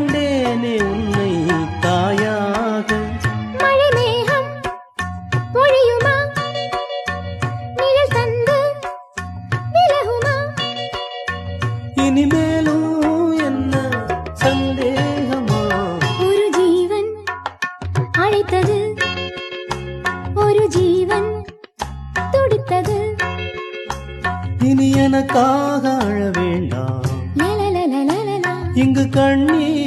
கண்டேனே உன்னை தாயாக. மழை மேகம் பொழியுமா, நிழல் தந்து விலகுமா? இனிமேலும் என்ன சந்தேகமா? ஒரு ஜீவன் அழைத்தது, ஒரு ஜீவன் துடித்தது. இனி எனக்காக அழ வேண்டாம், லலலலலலலா. இங்கு கண்ணீர்